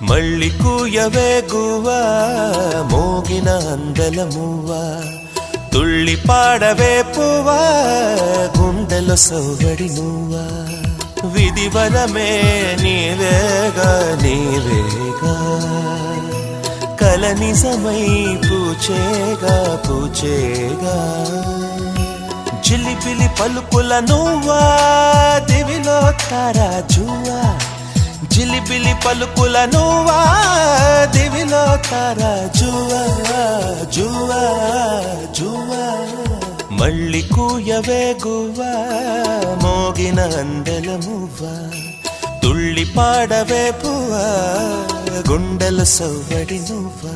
మళ్ళీ కూయవే గువ్వా మోగిన అందల మువ్వా తుళ్ళి పాడవే పువ్వా గుండెలో సౌగడి నువ్వా విధివరమే నీవేగా నీవేగా కల నిజమై పూచేగా పూచేగా జిలిబిలి పలుకుల నువ్వా దివిలో తారాజువా జిలిబిలి పలుకుల నువ్వా దివిలో తారాజువా జువా జువా మళ్ళీ కూయవే గువ్వా మోగిన అందెల మువ్వా తుళ్ళి పాడవే పువ్వా గుండెల సవ్వడి నువ్వా